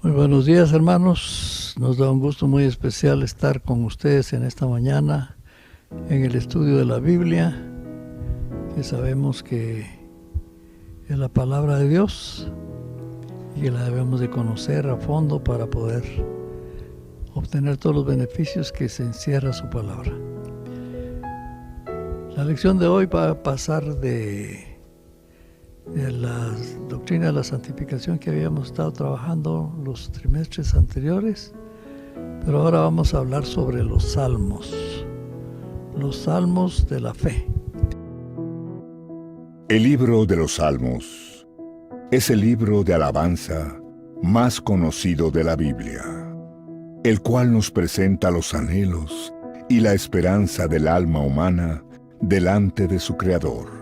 Muy buenos días, hermanos. Nos da un gusto muy especial estar con ustedes en esta mañana en el estudio de la Biblia, que sabemos que es la palabra de Dios y que la debemos de conocer a fondo para poder obtener todos los beneficios que se encierra su palabra. La lección de hoy va a pasar de la doctrina de la santificación que habíamos estado trabajando los trimestres anteriores, pero ahora vamos a hablar sobre los salmos de la fe. El libro de los Salmos es el libro de alabanza más conocido de la Biblia, el cual nos presenta los anhelos y la esperanza del alma humana delante de su Creador.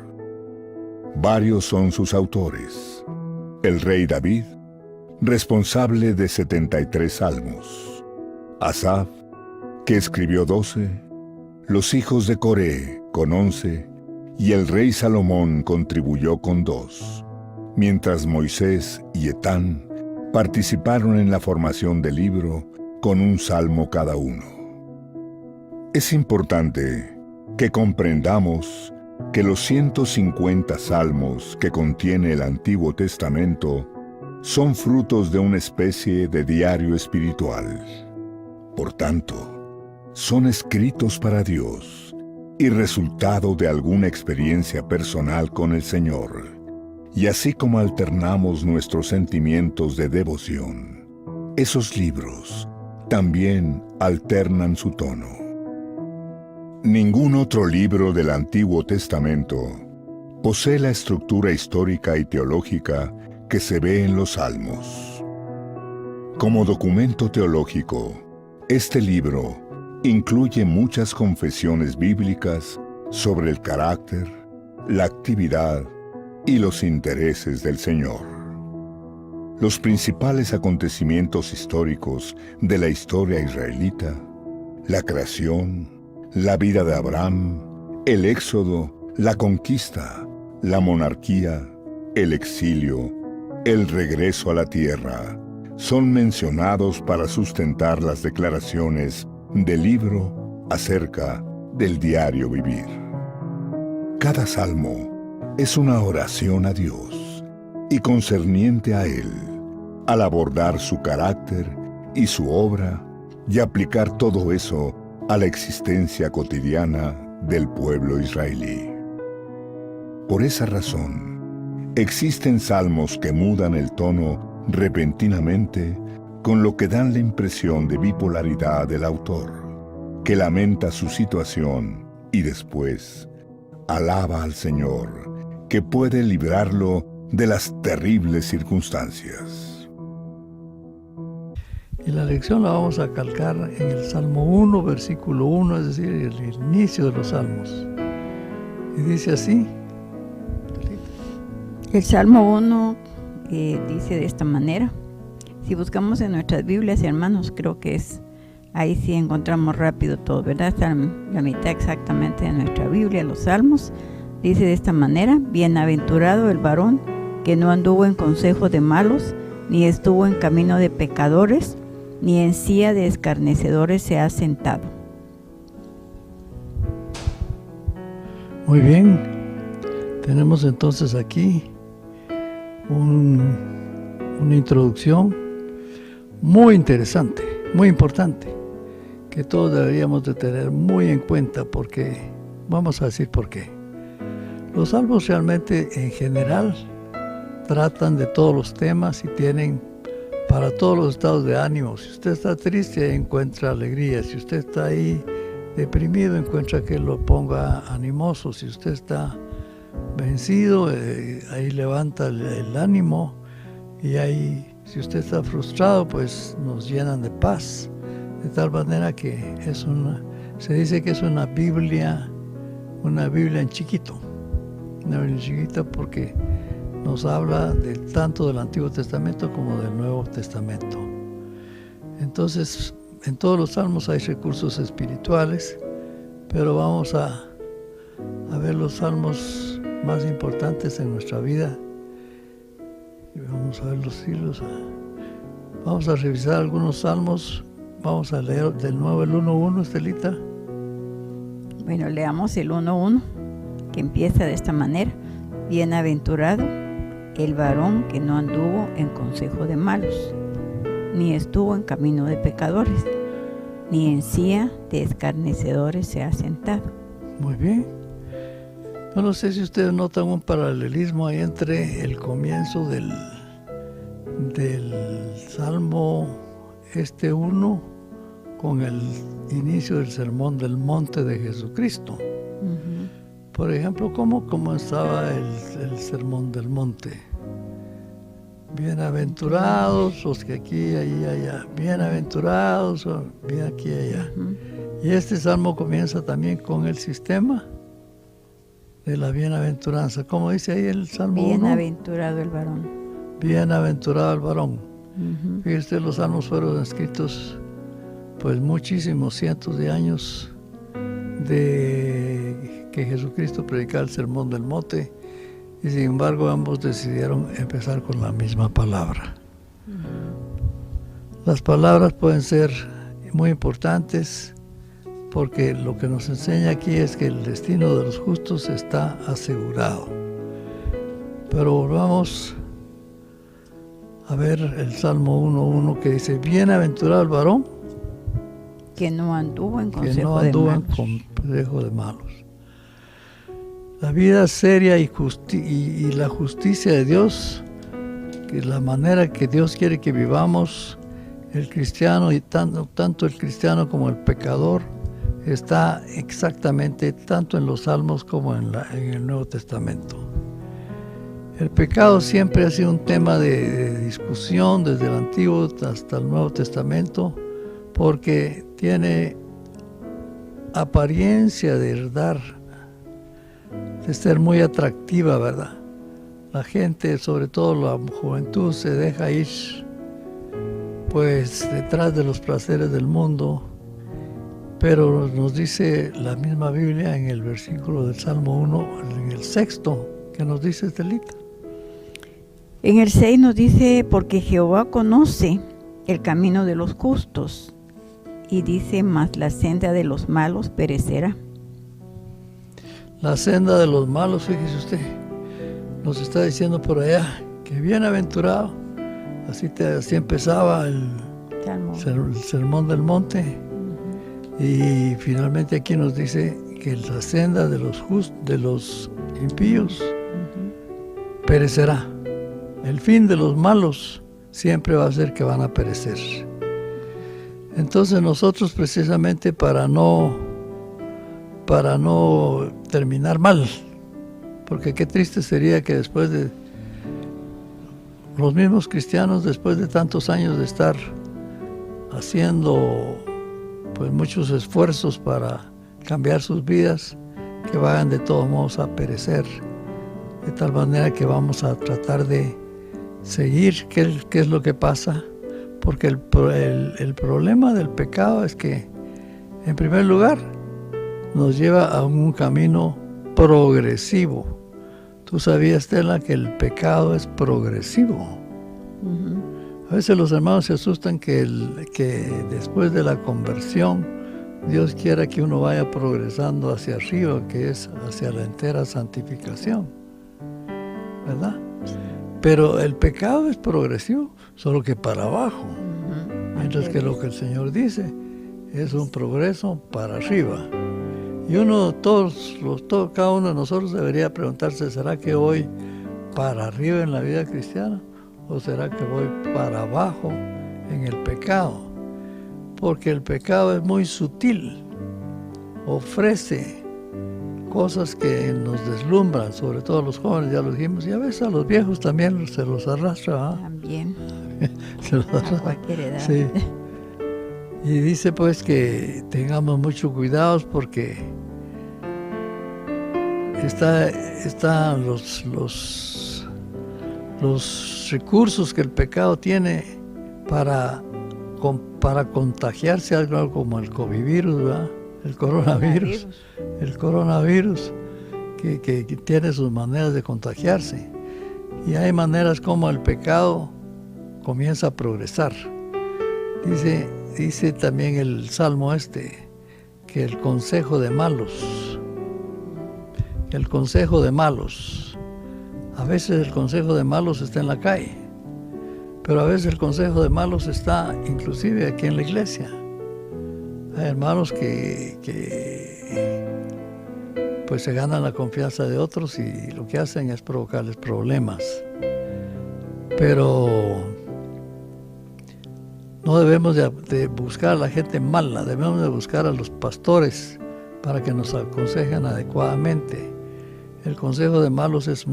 Varios son sus autores. El rey David, responsable de 73 salmos. Asaf, que escribió 12. Los hijos de Coré, con 11. Y el rey Salomón contribuyó con 2. Mientras Moisés y Etán participaron en la formación del libro con un salmo cada uno. Es importante que comprendamos que los 150 salmos que contiene el Antiguo Testamento son frutos de una especie de diario espiritual. Por tanto, son escritos para Dios y resultado de alguna experiencia personal con el Señor. Y así como alternamos nuestros sentimientos de devoción, esos libros también alternan su tono. Ningún otro libro del Antiguo Testamento posee la estructura histórica y teológica que se ve en los Salmos. Como documento teológico, este libro incluye muchas confesiones bíblicas sobre el carácter, la actividad y los intereses del Señor. Los principales acontecimientos históricos de la historia israelita, la creación, la vida de Abraham, el éxodo, la conquista, la monarquía, el exilio, el regreso a la tierra, son mencionados para sustentar las declaraciones del libro acerca del diario vivir. Cada salmo es una oración a Dios y concerniente a Él, al abordar su carácter y su obra y aplicar todo eso a la existencia cotidiana del pueblo israelí. Por esa razón, existen salmos que mudan el tono repentinamente, con lo que dan la impresión de bipolaridad del autor, que lamenta su situación y después alaba al Señor, que puede librarlo de las terribles circunstancias. Y la lección la vamos a calcar en el Salmo 1, versículo 1, es decir, el inicio de los salmos. Y dice así. El Salmo 1 dice de esta manera. Si buscamos en nuestras Biblias, hermanos, creo que ahí sí encontramos rápido todo, ¿verdad? Está la mitad exactamente de nuestra Biblia, los Salmos. Dice de esta manera: bienaventurado el varón que no anduvo en consejo de malos, ni estuvo en camino de pecadores, ni en silla de escarnecedores se ha sentado. Muy bien, tenemos entonces aquí una introducción muy interesante, muy importante, que todos deberíamos de tener muy en cuenta, porque vamos a decir por qué. Los salmos realmente en general tratan de todos los temas y tienen para todos los estados de ánimo. Si usted está triste, encuentra alegría. Si usted está ahí deprimido, encuentra que lo ponga animoso. Si usted está vencido, ahí levanta el ánimo. Y ahí, si usted está frustrado, pues nos llenan de paz. De tal manera que se dice que es una Biblia en chiquito. Una Biblia en chiquita porque nos habla tanto del Antiguo Testamento como del Nuevo Testamento. Entonces, en todos los salmos hay recursos espirituales, pero vamos a ver los salmos más importantes en nuestra vida. Y vamos a ver los hilos. Vamos a revisar algunos salmos. Vamos a leer de nuevo el 1.1, Estelita. Bueno, leamos el 1.1, que empieza de esta manera. Bienaventurado el varón que no anduvo en consejo de malos, ni estuvo en camino de pecadores, ni en silla de escarnecedores se ha sentado. Muy bien. Yo no sé si ustedes notan un paralelismo ahí entre el comienzo del Salmo 1 con el inicio del Sermón del Monte de Jesucristo. Uh-huh. Por ejemplo, ¿cómo comenzaba el Sermón del Monte? Bienaventurados los que aquí, ahí, allá. Bienaventurados, bien aquí, allá. Uh-huh. Y este salmo comienza también con el sistema de la bienaventuranza. ¿Cómo dice ahí el Salmo 1? Bienaventurado el varón. Bienaventurado el varón. Uh-huh. Fíjese, los salmos fueron escritos pues muchísimos cientos de años de que Jesucristo predicaba el Sermón del Monte, y sin embargo ambos decidieron empezar con la misma palabra. Uh-huh. Las palabras pueden ser muy importantes porque lo que nos enseña aquí es que el destino de los justos está asegurado. Pero volvamos a ver el Salmo 1.1 que dice: bienaventurado el varón que no anduvo en consejo de malos. La vida seria y la justicia de Dios, que es la manera que Dios quiere que vivamos, el cristiano, y tanto el cristiano como el pecador, está exactamente tanto en los Salmos como en el Nuevo Testamento. El pecado siempre ha sido un tema de discusión desde el Antiguo hasta el Nuevo Testamento, porque tiene apariencia de ser muy atractiva, ¿verdad? La gente, sobre todo la juventud, se deja ir pues detrás de los placeres del mundo, pero nos dice la misma Biblia en el versículo del Salmo 1, en el 6, que nos dice, Estelita. En el 6 nos dice: porque Jehová conoce el camino de los justos, y dice: mas la senda de los malos perecerá. La senda de los malos, fíjese usted, nos está diciendo por allá que bienaventurado, así empezaba el Sermón del Monte. Uh-huh. Y finalmente aquí nos dice que la senda de los impíos uh-huh. perecerá. El fin de los malos siempre va a ser que van a perecer. Entonces nosotros, precisamente para no terminar mal, porque qué triste sería que después de los mismos cristianos, después de tantos años de estar haciendo pues muchos esfuerzos para cambiar sus vidas, que vayan de todos modos a perecer, de tal manera que vamos a tratar de seguir qué es lo que pasa, porque el problema del pecado es que, en primer lugar, nos lleva a un camino progresivo. ¿Tú sabías, Stella, que el pecado es progresivo? Uh-huh. A veces los hermanos se asustan que después de la conversión Dios quiera que uno vaya progresando hacia arriba, que es hacia la entera santificación, ¿verdad? Pero el pecado es progresivo, solo que para abajo. Uh-huh. Mientras que lo que el Señor dice es un progreso para arriba. Y cada uno de nosotros debería preguntarse: ¿será que voy para arriba en la vida cristiana o será que voy para abajo en el pecado? Porque el pecado es muy sutil, ofrece cosas que nos deslumbran, sobre todo a los jóvenes, ya lo dijimos, y a veces a los viejos también se los arrastra. ¿eh? También. Se los arrastra. A cualquier edad. Sí. Y dice pues que tengamos mucho cuidado porque están los recursos que el pecado tiene para contagiarse, algo como el COVID-virus, ¿verdad? El coronavirus que tiene sus maneras de contagiarse. Y hay maneras como el pecado comienza a progresar. Dice también el Salmo que el consejo de malos, a veces el consejo de malos está en la calle, pero a veces el consejo de malos está inclusive aquí en la iglesia. Hay hermanos que pues se ganan la confianza de otros y lo que hacen es provocarles problemas. Pero no debemos de buscar a la gente mala, debemos de buscar a los pastores para que nos aconsejen adecuadamente. El consejo de malos es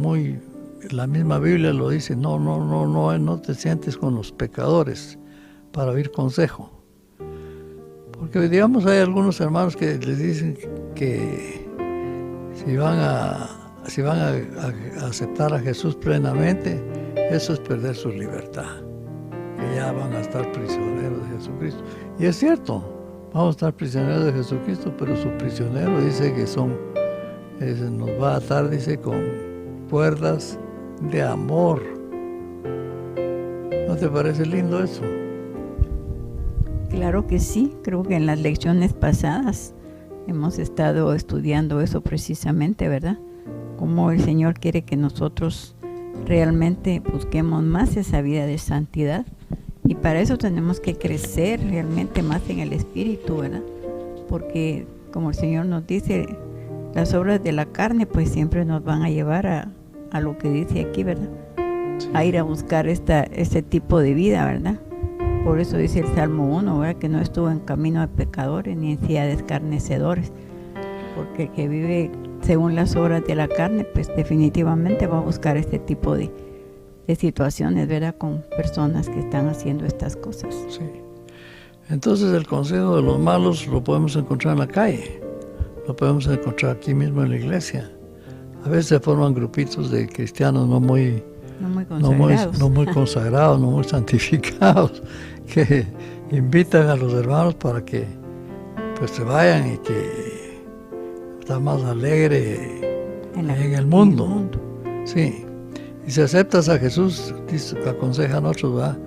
la misma Biblia lo dice, no te sientes con los pecadores para oír consejo. Porque digamos hay algunos hermanos que les dicen que si van a aceptar a Jesús plenamente, eso es perder su libertad, que ya van a estar prisioneros de Jesucristo. Y es cierto, vamos a estar prisioneros de Jesucristo, pero su prisionero dice que nos va a atar, dice, con cuerdas de amor. ¿No te parece lindo eso? Claro que sí, creo que en las lecciones pasadas hemos estado estudiando eso precisamente, ¿verdad? Cómo el Señor quiere que nosotros realmente busquemos más esa vida de santidad, y para eso tenemos que crecer realmente más en el Espíritu, ¿verdad? Porque como el Señor nos dice, las obras de la carne pues siempre nos van a llevar a lo que dice aquí, ¿verdad? Sí. A ir a buscar este tipo de vida, ¿verdad? Por eso dice el Salmo 1, ¿verdad? Que no estuvo en camino de pecadores ni en silla de escarnecedores, porque el que vive según las obras de la carne, pues definitivamente va a buscar este tipo de situaciones, ¿verdad? Con personas que están haciendo estas cosas. Sí. Entonces el consejo de los malos lo podemos encontrar en la calle, lo podemos encontrar aquí mismo en la iglesia. A veces se forman grupitos de cristianos no muy consagrados, no muy santificados, que invitan a los hermanos para que pues se vayan y que está más alegre en el mundo. Sí. Y si aceptas a Jesús, aconsejan otros, ¿verdad?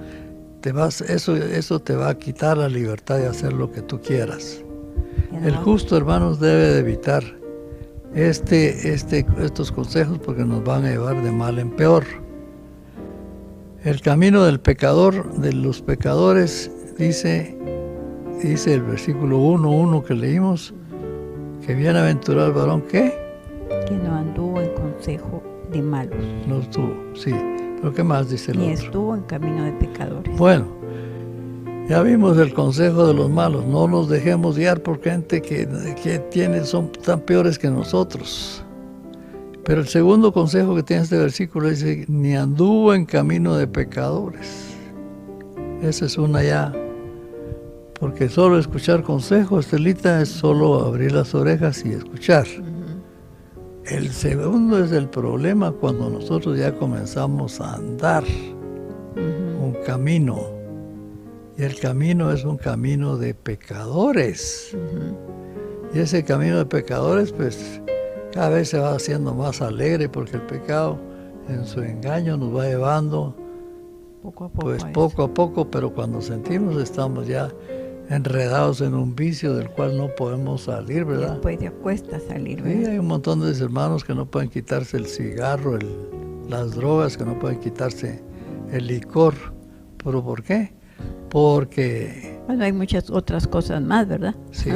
Eso te va a quitar la libertad de hacer lo que tú quieras. El justo, hermanos, debe de evitar estos consejos porque nos van a llevar de mal en peor. El camino del pecador, de los pecadores, dice el versículo 1:1 que leímos, que bienaventurado el varón que no anduvo en consejo de malos. No estuvo, sí. ¿Pero qué más dice el Ni otro? estuvo en camino de pecadores. Bueno, ya vimos el consejo de los malos. No nos dejemos guiar por gente que son tan peores que nosotros. Pero el segundo consejo que tiene este versículo dice, ni anduvo en camino de pecadores. Esa es una ya. Porque solo escuchar consejos, Estelita, es solo abrir las orejas y escuchar. El segundo es el problema cuando nosotros ya comenzamos a andar un camino. Y el camino es un camino de pecadores. Y ese camino de pecadores, pues, cada vez se va haciendo más alegre porque el pecado en su engaño nos va llevando poco a poco, pero cuando sentimos estamos ya enredados en un vicio del cual no podemos salir, ¿verdad? Después te cuesta salir, ¿verdad? Sí, hay un montón de hermanos que no pueden quitarse el cigarro, las drogas, que no pueden quitarse el licor. ¿Pero por qué? Porque... Bueno, hay muchas otras cosas más, ¿verdad? Sí.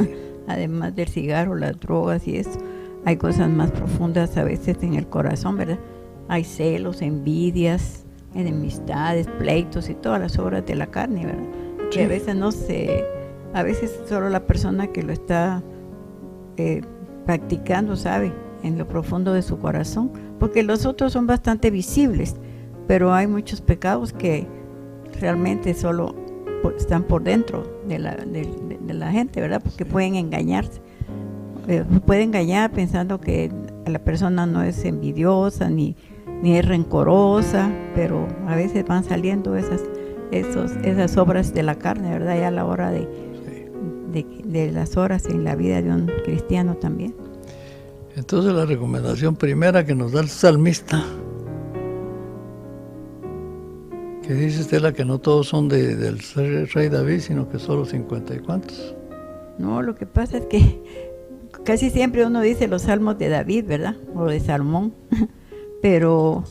Además del cigarro, las drogas y eso, hay cosas más profundas a veces en el corazón, ¿verdad? Hay celos, envidias, enemistades, pleitos y todas las obras de la carne, ¿verdad? Sí. Que a veces a veces solo la persona que lo está practicando sabe en lo profundo de su corazón, porque los otros son bastante visibles, pero hay muchos pecados que realmente solo están por dentro de la gente, ¿verdad? Porque pueden engañarse. Puede engañar pensando que la persona no es envidiosa ni es rencorosa, pero a veces van saliendo esas obras de la carne, ¿verdad? Ya a la hora de las horas en la vida de un cristiano también. Entonces la recomendación primera que nos da el salmista Que dice Estela que no todos son del rey David, sino que solo 50 y cuantos. No, lo que pasa es que casi siempre uno dice los salmos de David, ¿verdad? O de Salomón, pero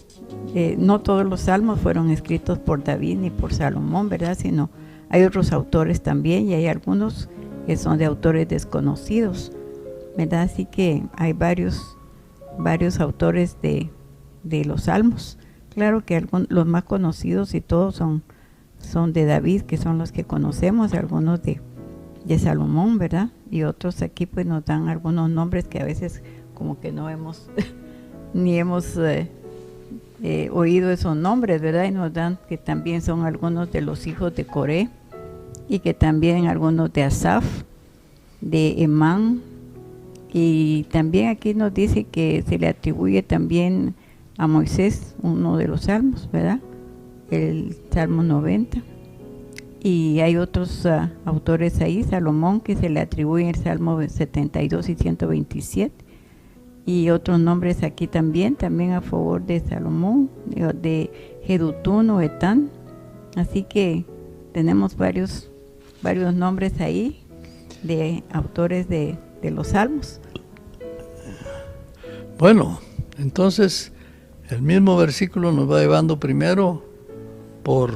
no todos los salmos fueron escritos por David ni por Salomón, ¿verdad? Sino hay otros autores también y hay algunos que son de autores desconocidos, ¿verdad? Así que hay varios autores de los salmos. Claro que los más conocidos y todos son de David, que son los que conocemos, algunos de Salomón, ¿verdad? Y otros aquí pues nos dan algunos nombres que a veces como que no hemos ni hemos oído esos nombres, ¿verdad? Y nos dan que también son algunos de los hijos de Coré y que también algunos de Asaf, de Emán, y también aquí nos dice que se le atribuye también a Moisés uno de los salmos, ¿verdad? El Salmo 90. Y hay otros autores ahí, Salomón, que se le atribuye el Salmo 72 y 127. Y otros nombres aquí también a favor de Salomón, de Jedutún o Etán. Así que tenemos varios nombres ahí de autores de los salmos. Bueno, entonces el mismo versículo nos va llevando primero por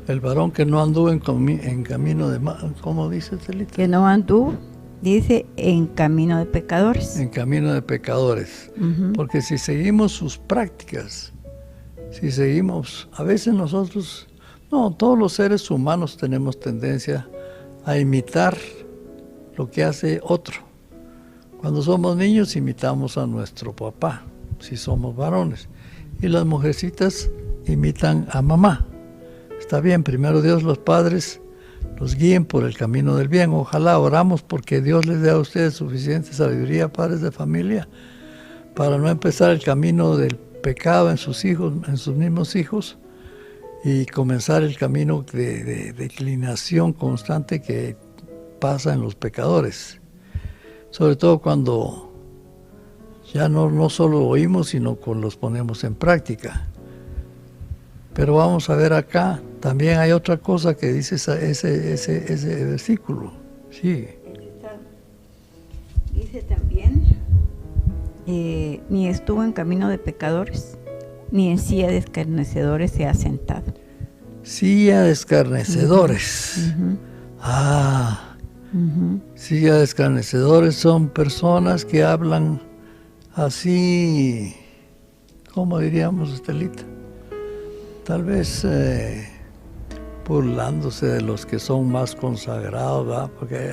el varón que no anduvo en camino de mal. ¿Cómo dice Celita? Que no anduvo, dice, en camino de pecadores. En camino de pecadores. Uh-huh. Porque si seguimos sus prácticas, si seguimos, a veces nosotros, no, todos los seres humanos tenemos tendencia a imitar lo que hace otro. Cuando somos niños imitamos a nuestro papá, si somos varones, y las mujercitas imitan a mamá. Está bien, primero Dios, los padres los guíen por el camino del bien. Ojalá oramos porque Dios les dé a ustedes suficiente sabiduría, padres de familia, para no empezar el camino del pecado en sus hijos, en sus mismos hijos, y comenzar el camino de declinación constante que pasa en los pecadores. Sobre todo cuando ya no solo oímos, sino que los ponemos en práctica. Pero vamos a ver acá, también hay otra cosa que dice ese versículo. Sí. Dice también, ni estuvo en camino de pecadores, ni en silla de escarnecedores se ha sentado. Silla de escarnecedores. Uh-huh. Silla de escarnecedores son personas que hablan así, ¿cómo diríamos, Estelita? Tal vez burlándose de los que son más consagrados, ¿verdad? Porque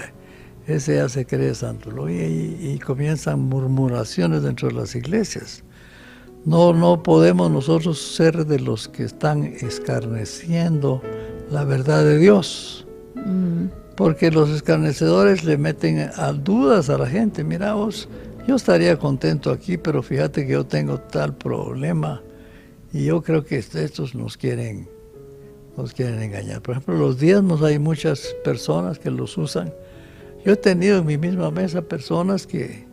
ese ya se cree santo, y comienzan murmuraciones dentro de las iglesias. No podemos nosotros ser de los que están escarneciendo la verdad de Dios. Porque los escarnecedores le meten dudas a la gente. Mira vos, yo estaría contento aquí, pero fíjate que yo tengo tal problema y yo creo que estos nos quieren engañar. Por ejemplo, los diezmos, hay muchas personas que los usan. Yo he tenido en mi misma mesa personas que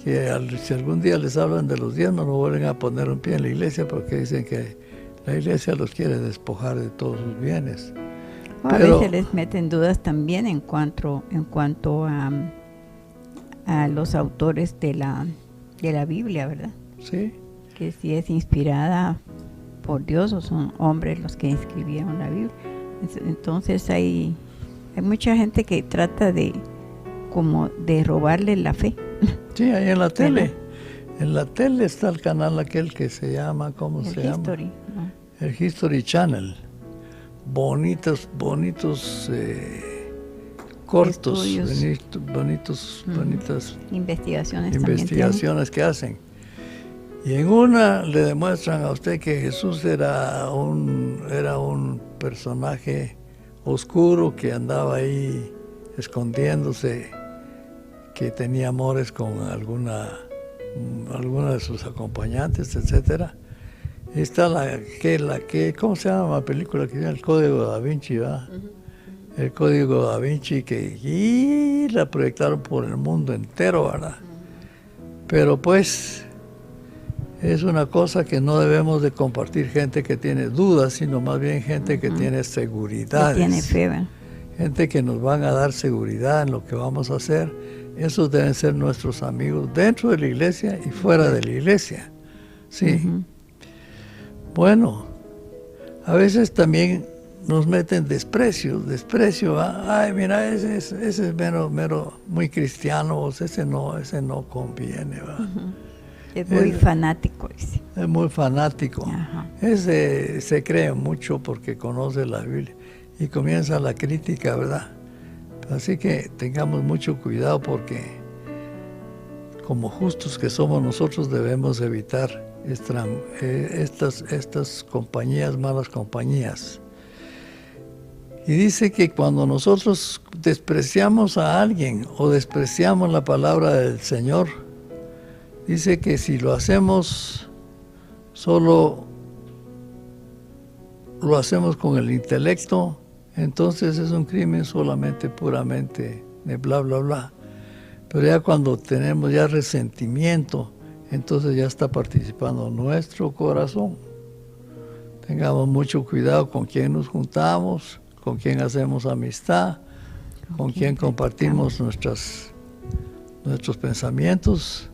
si algún día les hablan de los diezmos no vuelven a poner un pie en la iglesia porque dicen que la iglesia los quiere despojar de todos sus bienes. A veces les meten dudas también en cuanto a los autores de la Biblia, ¿verdad? Sí. Que si es inspirada por Dios o son hombres los que escribieron la Biblia. Entonces hay mucha gente que trata de robarle la fe. Sí, ahí en la tele. En la tele está el canal aquel que se llama, ¿cómo se llama? History, ¿no? El History Channel. Bonitos cortos, bonitas investigaciones que hacen. Y en una le demuestran a usted que Jesús era un personaje oscuro que andaba ahí escondiéndose, que tenía amores con alguna de sus acompañantes, etcétera. Está ¿cómo se llama la película que tiene el Código Da Vinci, ¿verdad? Uh-huh. El Código Da Vinci y la proyectaron por el mundo entero, ¿verdad? Uh-huh. Pero pues es una cosa que no debemos de compartir gente que tiene dudas, sino más bien gente que tiene seguridades. Que tiene fe, ¿verdad? Gente que nos van a dar seguridad en lo que vamos a hacer. Esos deben ser nuestros amigos dentro de la iglesia y fuera de la iglesia. Sí. Bueno, a veces también nos meten desprecio, ay, mira, ese es mero, muy cristiano, ese no conviene, ¿va? Es muy fanático, dice. Es muy fanático. Ajá. Ese se cree mucho porque conoce la Biblia y comienza la crítica, ¿verdad? Así que tengamos mucho cuidado porque como justos que somos nosotros debemos evitar estas compañías, malas compañías. Y dice que cuando nosotros despreciamos a alguien o despreciamos la palabra del Señor, dice que si lo hacemos solo lo hacemos con el intelecto, entonces es un crimen solamente, puramente de bla, bla, bla. Pero ya cuando tenemos ya resentimiento, entonces ya está participando nuestro corazón. Tengamos mucho cuidado con quién nos juntamos, con quién hacemos amistad, con quién compartimos nuestros pensamientos.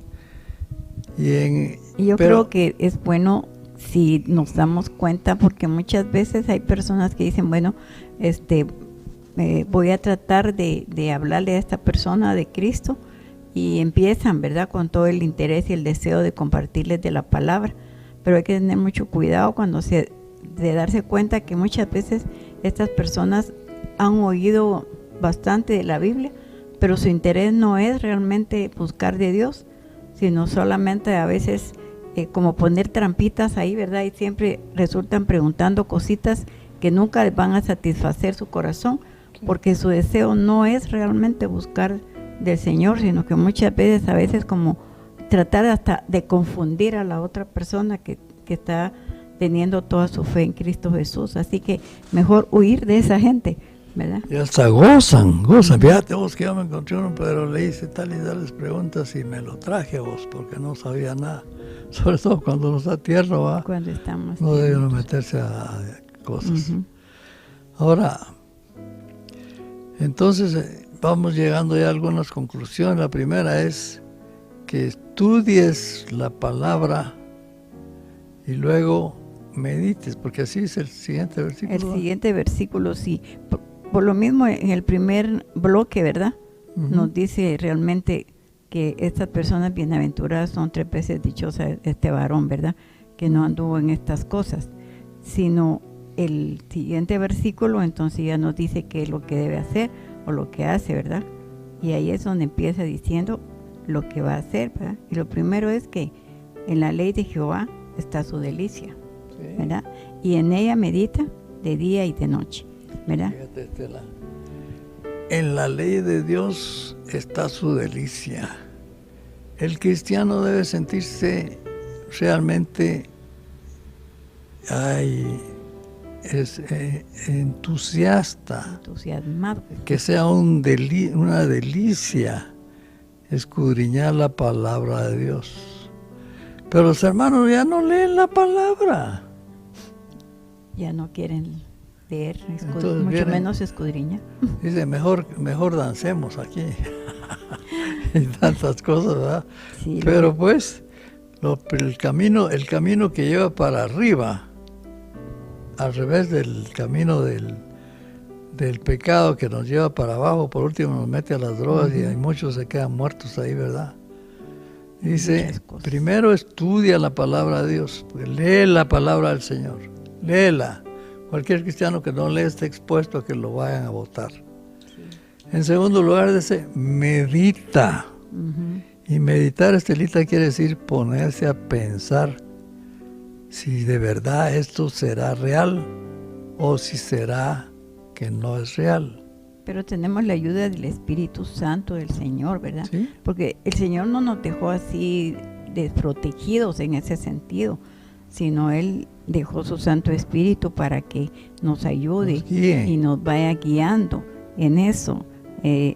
Y yo creo que es bueno si nos damos cuenta, porque muchas veces hay personas que dicen, bueno, voy a tratar de hablarle a esta persona de Cristo, y empiezan, ¿verdad?, con todo el interés y el deseo de compartirles de la palabra, pero hay que tener mucho cuidado de darse cuenta que muchas veces estas personas han oído bastante de la Biblia, pero su interés no es realmente buscar de Dios, sino solamente a veces como poner trampitas ahí, ¿verdad? Y siempre resultan preguntando cositas que nunca van a satisfacer su corazón, porque su deseo no es realmente buscar del Señor, sino que muchas veces, a veces como tratar hasta de confundir a la otra persona que está teniendo toda su fe en Cristo Jesús. Así que mejor huir de esa gente, ¿verdad? Y hasta gozan. Fíjate vos que yo me encontré uno, pero le hice tal y tales preguntas y me lo traje a vos porque no sabía nada. Sobre todo cuando uno está tierno, ¿va? Cuando estamos no debe uno meterse a cosas. Ahora, entonces vamos llegando ya a algunas conclusiones. La primera es que estudies la palabra y luego medites, porque así es el siguiente versículo. El siguiente versículo, sí. Por lo mismo, en el primer bloque, ¿verdad? Nos dice realmente que estas personas bienaventuradas son 3 veces dichosa este varón, ¿verdad? Que no anduvo en estas cosas. Sino el siguiente versículo, entonces ya nos dice qué es lo que debe hacer o lo que hace, ¿verdad? Y ahí es donde empieza diciendo lo que va a hacer, ¿verdad? Y lo primero es que en la ley de Jehová está su delicia, ¿verdad? Y en ella medita de día y de noche, ¿verdad? Fíjate, Estela, en la ley de Dios está su delicia. El cristiano debe sentirse realmente entusiasmado, que sea una delicia escudriñar la palabra de Dios. Pero los hermanos ya no leen la palabra. Ya no quieren leer, mucho menos escudriñar. Dice, mejor dancemos aquí. Y tantas cosas, ¿verdad? Sí, pero pues, el camino que lleva para arriba, al revés del camino del pecado que nos lleva para abajo, por último nos mete a las drogas y hay muchos se quedan muertos ahí, ¿verdad? Dice, primero estudia la palabra de Dios, lee la palabra del Señor, léela. Cualquier cristiano que no lee está expuesto a que lo vayan a botar. Sí. En segundo lugar dice, medita. Y meditar, Estelita, quiere decir ponerse a pensar si de verdad esto será real o si será que no es real. Pero tenemos la ayuda del Espíritu Santo del Señor, ¿verdad? ¿Sí? Porque el Señor no nos dejó así desprotegidos en ese sentido, sino Él dejó su Santo Espíritu para que nos ayude y nos vaya guiando en eso.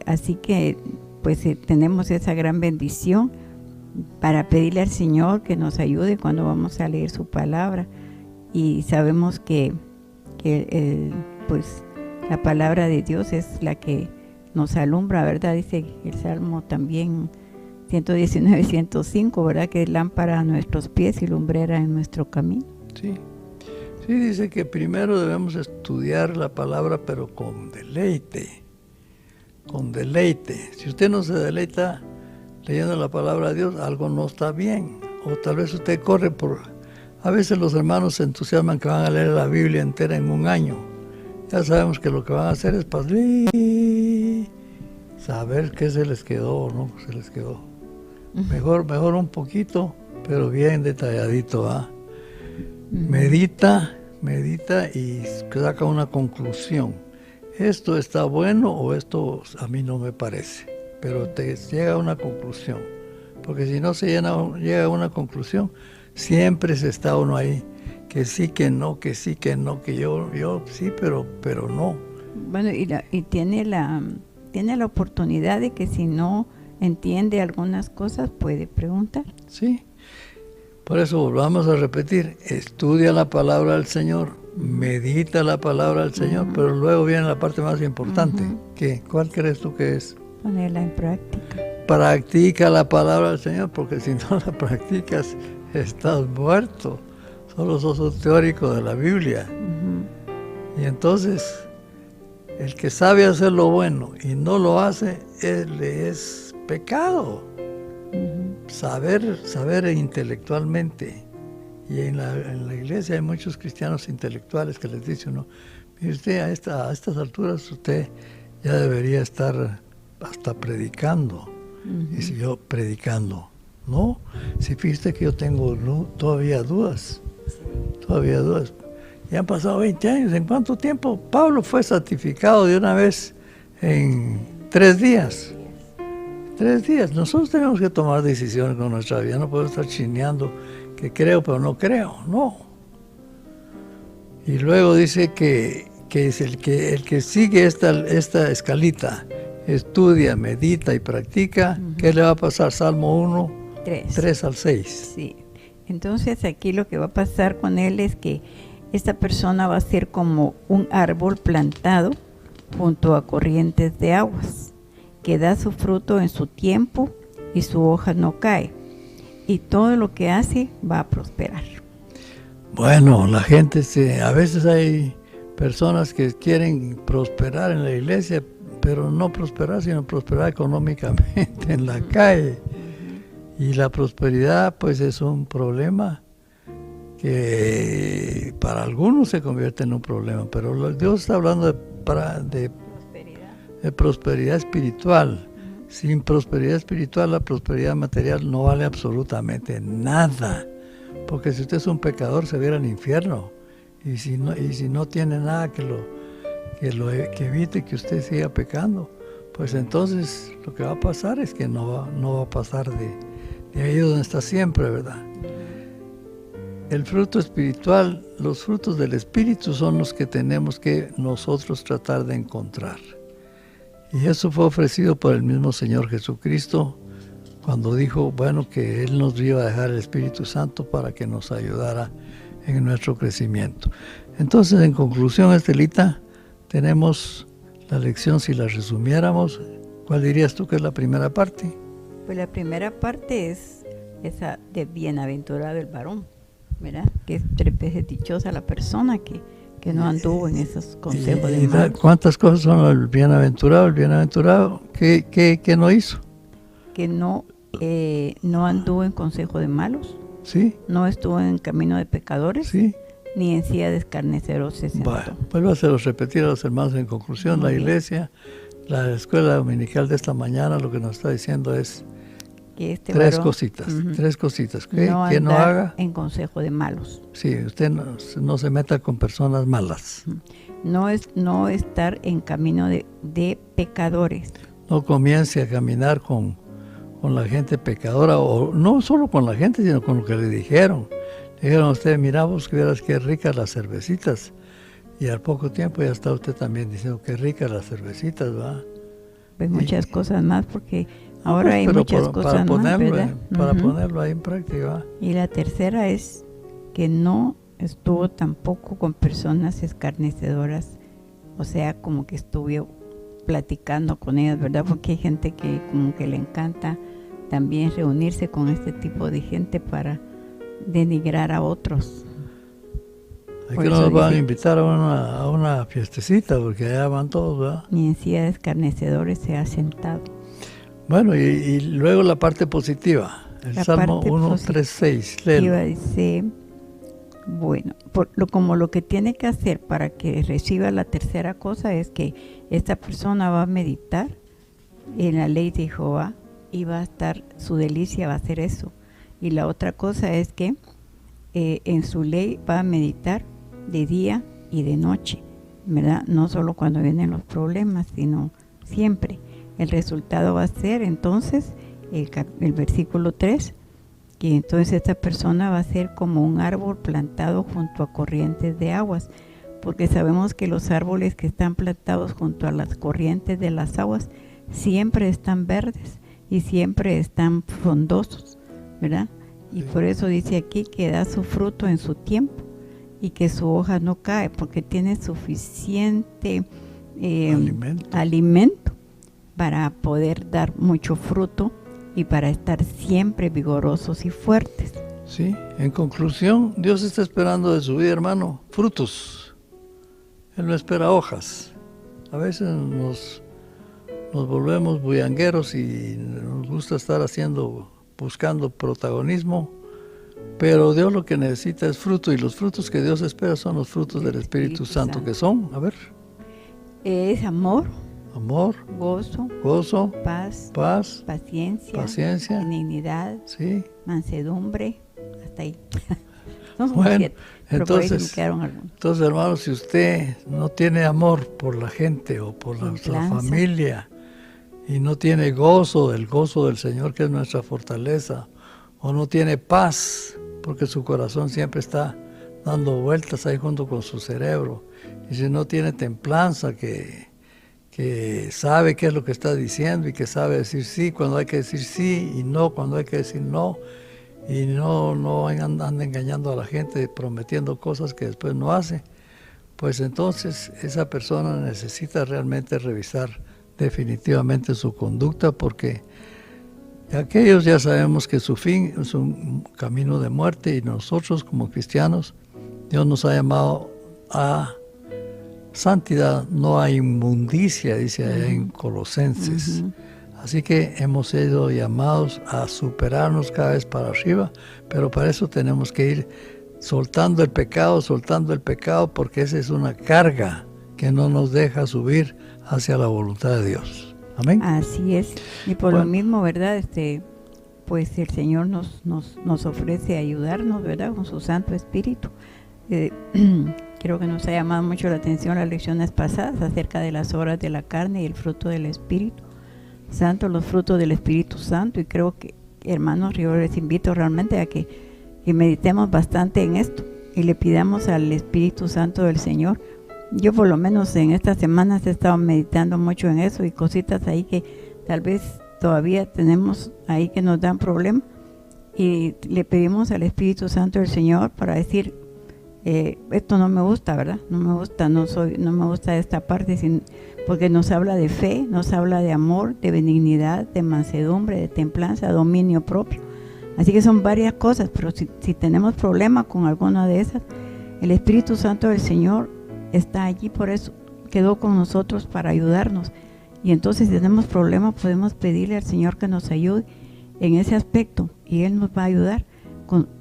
Así que pues tenemos esa gran bendición para pedirle al Señor que nos ayude cuando vamos a leer su palabra. Y sabemos que pues la palabra de Dios es la que nos alumbra, ¿verdad? Dice el Salmo también 119, 105, ¿verdad? Que es lámpara a nuestros pies y lumbrera en nuestro camino. Sí. Sí, dice que primero debemos estudiar la palabra, pero con deleite. Con deleite. Si usted no se deleita leyendo la palabra de Dios, algo no está bien. O tal vez usted corre por... A veces los hermanos se entusiasman que van a leer la Biblia entera en un año. Ya sabemos que lo que van a hacer es saber qué se les quedó o no se les quedó. Mejor un poquito, pero bien detalladito, ¿ah? Medita y saca una conclusión. Esto está bueno o esto a mí no me parece, pero te llega a una conclusión. Porque si no se llega a una conclusión, siempre se está uno ahí, que sí, que no, que sí, que no, que yo sí, pero no. Bueno, y tiene la oportunidad de que si no entiende algunas cosas, puede preguntar. Sí, por eso volvamos a repetir, estudia la palabra del Señor, medita la palabra del Señor, pero luego viene la parte más importante. ¿Cuál crees tú que es? Ponerla en práctica. Practica la palabra del Señor, porque si no la practicas, estás muerto. Solo sos un teórico de la Biblia. Y entonces, el que sabe hacer lo bueno y no lo hace, es pecado. Saber intelectualmente. Y en la iglesia hay muchos cristianos intelectuales que les dicen, no, mire usted, a estas alturas usted ya debería estar hasta predicando. Y si yo predicando, ¿no? Si fíjate que yo tengo todavía dudas. Ya han pasado 20 años. ¿En cuánto tiempo? Pablo fue santificado de una vez en 3 días. 3 días. Nosotros tenemos que tomar decisiones con nuestra vida. No podemos estar chineando que creo pero no creo. No. Y luego dice que es el que sigue esta escalita, estudia, medita y practica. ¿Qué le va a pasar? Salmo 1, 3 al 6. Sí. Entonces aquí lo que va a pasar con él es que esta persona va a ser como un árbol plantado junto a corrientes de aguas, que da su fruto en su tiempo y su hoja no cae, y todo lo que hace va a prosperar. Bueno, la gente a veces hay personas que quieren prosperar en la iglesia, pero no prosperar, sino prosperar económicamente en la calle. Y la prosperidad pues es un problema que para algunos se convierte en un problema, pero Dios está hablando de prosperidad espiritual. Sin prosperidad espiritual, la prosperidad material no vale absolutamente nada, porque si usted es un pecador se va a ir al infierno, y si no tiene nada que evite que usted siga pecando, pues entonces lo que va a pasar es que no va a pasar de ahí donde está siempre, ¿verdad? El fruto espiritual, los frutos del Espíritu son los que tenemos que nosotros tratar de encontrar. Y eso fue ofrecido por el mismo Señor Jesucristo cuando dijo, bueno, que Él nos iba a dejar el Espíritu Santo para que nos ayudara en nuestro crecimiento. Entonces, en conclusión, Estelita, tenemos la lección, si la resumiéramos, ¿cuál dirías tú que es la primera parte? Pues la primera parte es esa de bienaventurado el varón, ¿verdad? Que es 3 veces dichosa la persona que no anduvo en esos consejos de malos. ¿Cuántas cosas son el bienaventurado? El bienaventurado, ¿qué no hizo? Que no anduvo en consejo de malos. Sí. No estuvo en camino de pecadores. Sí. Ni en silla de escarneceros se sentó. Bueno, vuélvaselo a repetir a los hermanos en conclusión. Muy la iglesia, la escuela dominical de esta mañana, lo que nos está diciendo es que 3 cositas. 3 cositas. Que no haga en consejo de malos. Sí, usted no se meta con personas malas. No estar en camino de pecadores. No comience a caminar con la gente pecadora, o no solo con la gente, sino con lo que le dijeron. Le dijeron a usted, mira vos, que vieras qué ricas las cervecitas. Y al poco tiempo ya está usted también diciendo, qué ricas las cervecitas, ¿va? Pues muchas cosas más, porque Ahora hay muchas cosas para más, ponerlo, ¿verdad? para ponerlo ahí en práctica. Y la tercera es que no estuvo tampoco con personas escarnecedoras, o sea, como que estuvo platicando con ellas, ¿verdad? Porque hay gente que como que le encanta también reunirse con este tipo de gente para denigrar a otros. Hay Por que eso nos van a dice, invitar a una fiestecita, porque allá van todos, ¿verdad? ni en silla de escarnecedores se ha sentado. Bueno, y luego la parte positiva, el La Salmo parte 1:3-6, léelo. Dice, bueno, como lo que tiene que hacer para que reciba la tercera cosa es que esta persona va a meditar en la ley de Jehová y va a estar, su delicia va a ser eso. Y la otra cosa es que en su ley va a meditar de día y de noche, ¿verdad? No solo cuando vienen los problemas, sino siempre. El resultado va a ser entonces el versículo 3, que entonces esta persona va a ser como un árbol plantado junto a corrientes de aguas, porque sabemos que los árboles que están plantados junto a las corrientes de las aguas siempre están verdes y siempre están frondosos, ¿verdad? Y por eso dice aquí que da su fruto en su tiempo y que su hoja no cae, porque tiene suficiente alimento para poder dar mucho fruto y para estar siempre vigorosos y fuertes. Sí, en conclusión, Dios está esperando de su vida, hermano, frutos. Él no espera hojas. A veces nos volvemos bullangueros y nos gusta estar buscando protagonismo, pero Dios lo que necesita es fruto, y los frutos que Dios espera son los frutos del Espíritu Santo, que son, a ver. Es amor, gozo, paz, paciencia, benignidad, sí, mansedumbre, hasta ahí. No bueno, 7, entonces, hermanos, si usted no tiene amor por la gente o por la familia, y no tiene gozo, el gozo del Señor, que es nuestra fortaleza, o no tiene paz, porque su corazón siempre está dando vueltas ahí junto con su cerebro, y si no tiene templanza, que sabe qué es lo que está diciendo y que sabe decir sí cuando hay que decir sí y no cuando hay que decir no, y no anda engañando a la gente prometiendo cosas que después no hace, pues entonces esa persona necesita realmente revisar definitivamente su conducta, porque aquellos ya sabemos que su fin es un camino de muerte, y nosotros como cristianos, Dios nos ha llamado a santidad, no a inmundicia, dice allá en Colosenses. Así que hemos sido llamados a superarnos cada vez para arriba, pero para eso tenemos que ir soltando el pecado, porque esa es una carga que no nos deja subir hacia la voluntad de Dios. Amén. Así es. Y por lo mismo, ¿verdad? Pues el Señor nos ofrece ayudarnos, ¿verdad? Con su Santo Espíritu. Creo que nos ha llamado mucho la atención las lecciones pasadas acerca de las obras de la carne y el fruto del Espíritu Santo, los frutos del Espíritu Santo. Y creo que, hermanos, yo les invito realmente a que meditemos bastante en esto y le pidamos al Espíritu Santo del Señor. Yo por lo menos en estas semanas he estado meditando mucho en eso, y cositas ahí que tal vez todavía tenemos ahí que nos dan problemas, y le pedimos al Espíritu Santo del Señor para decir, esto no me gusta, ¿verdad? No me gusta esta parte, porque nos habla de fe, nos habla de amor, de benignidad, de mansedumbre, de templanza, dominio propio. Así que son varias cosas, pero si tenemos problema con alguna de esas, el Espíritu Santo del Señor está allí, por eso quedó con nosotros para ayudarnos. Y entonces si tenemos problemas, podemos pedirle al Señor que nos ayude en ese aspecto, y Él nos va a ayudar.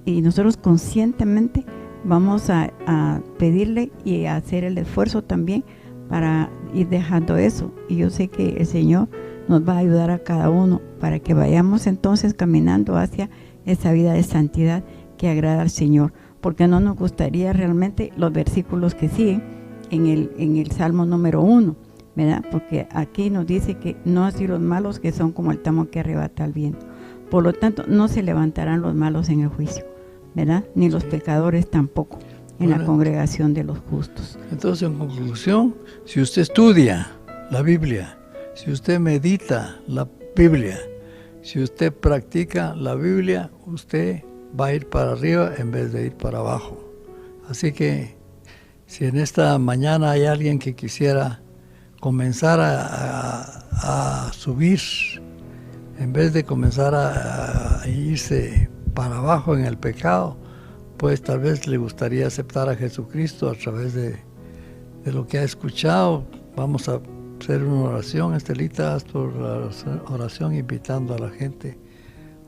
Y nosotros conscientemente vamos a pedirle y a hacer el esfuerzo también para ir dejando eso. Y yo sé que el Señor nos va a ayudar a cada uno para que vayamos entonces caminando hacia esa vida de santidad que agrada al Señor. Porque no nos gustaría realmente los versículos que siguen en el Salmo número 1, ¿verdad? Porque aquí nos dice que no así los malos, que son como el tamo que arrebata el viento. Por lo tanto, no se levantarán los malos en el juicio, ¿verdad? Ni los pecadores tampoco en la congregación de los justos. Entonces, en conclusión, si usted estudia la Biblia, si usted medita la Biblia, Si usted practica la Biblia, usted va a ir para arriba en vez de ir para abajo. Así que si en esta mañana hay alguien que quisiera comenzar a subir, en vez de comenzar a irse para abajo en el pecado, pues tal vez le gustaría aceptar a Jesucristo a través de lo que ha escuchado. Vamos a hacer una oración. Estelita, haz tu oración invitando a la gente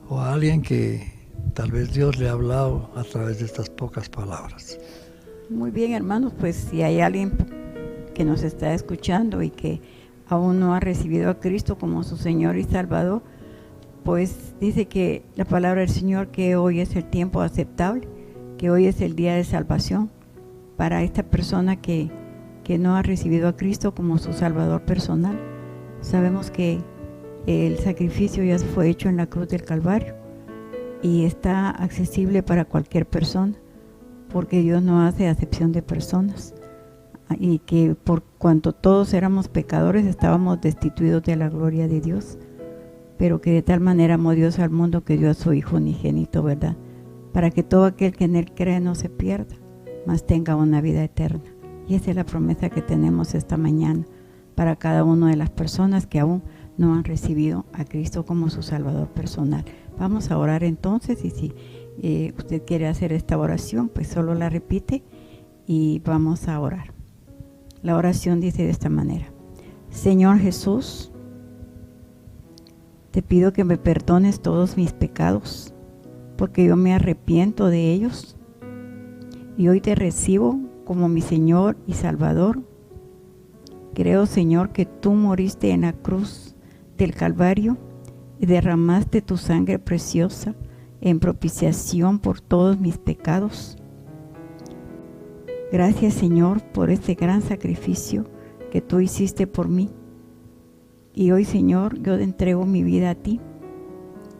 o a alguien que tal vez Dios le ha hablado a través de estas pocas palabras. Muy bien, hermanos, pues si hay alguien que nos está escuchando y que aún no ha recibido a Cristo como su Señor y Salvador, pues dice que la palabra del Señor que hoy es el tiempo aceptable, que hoy es el día de salvación para esta persona que no ha recibido a Cristo como su Salvador personal. Sabemos que el sacrificio ya fue hecho en la cruz del Calvario y está accesible para cualquier persona, porque Dios no hace acepción de personas, y que por cuanto todos éramos pecadores estábamos destituidos de la gloria de Dios, pero que de tal manera amó Dios al mundo que dio a su Hijo unigénito, ¿verdad? Para que todo aquel que en Él cree no se pierda, mas tenga una vida eterna. Y esa es la promesa que tenemos esta mañana para cada una de las personas que aún no han recibido a Cristo como su Salvador personal. Vamos a orar entonces, y si usted quiere hacer esta oración, pues solo la repite y vamos a orar. La oración dice de esta manera: Señor Jesús, te pido que me perdones todos mis pecados, porque yo me arrepiento de ellos y hoy te recibo como mi Señor y Salvador. Creo, Señor, que tú moriste en la cruz del Calvario y derramaste tu sangre preciosa en propiciación por todos mis pecados. Gracias, Señor, por este gran sacrificio que tú hiciste por mí. Y hoy, Señor, yo te entrego mi vida a ti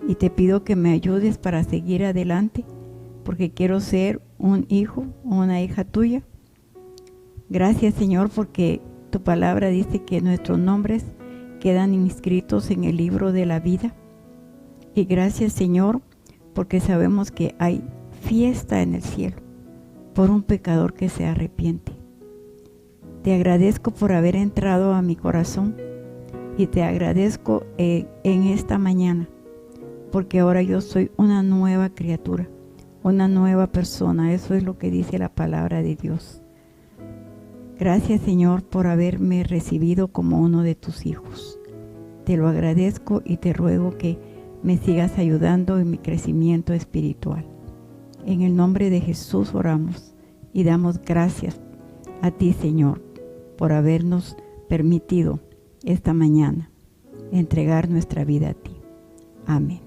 y te pido que me ayudes para seguir adelante, porque quiero ser un hijo o una hija tuya. Gracias, Señor, porque tu palabra dice que nuestros nombres quedan inscritos en el libro de la vida. Y gracias, Señor, porque sabemos que hay fiesta en el cielo por un pecador que se arrepiente. Te agradezco por haber entrado a mi corazón y te agradezco en esta mañana, porque ahora yo soy una nueva criatura, una nueva persona. Eso es lo que dice la palabra de Dios. Gracias, Señor, por haberme recibido como uno de tus hijos. Te lo agradezco y te ruego que me sigas ayudando en mi crecimiento espiritual. En el nombre de Jesús oramos y damos gracias a ti, Señor, por habernos permitido esta mañana entregar nuestra vida a ti. Amén.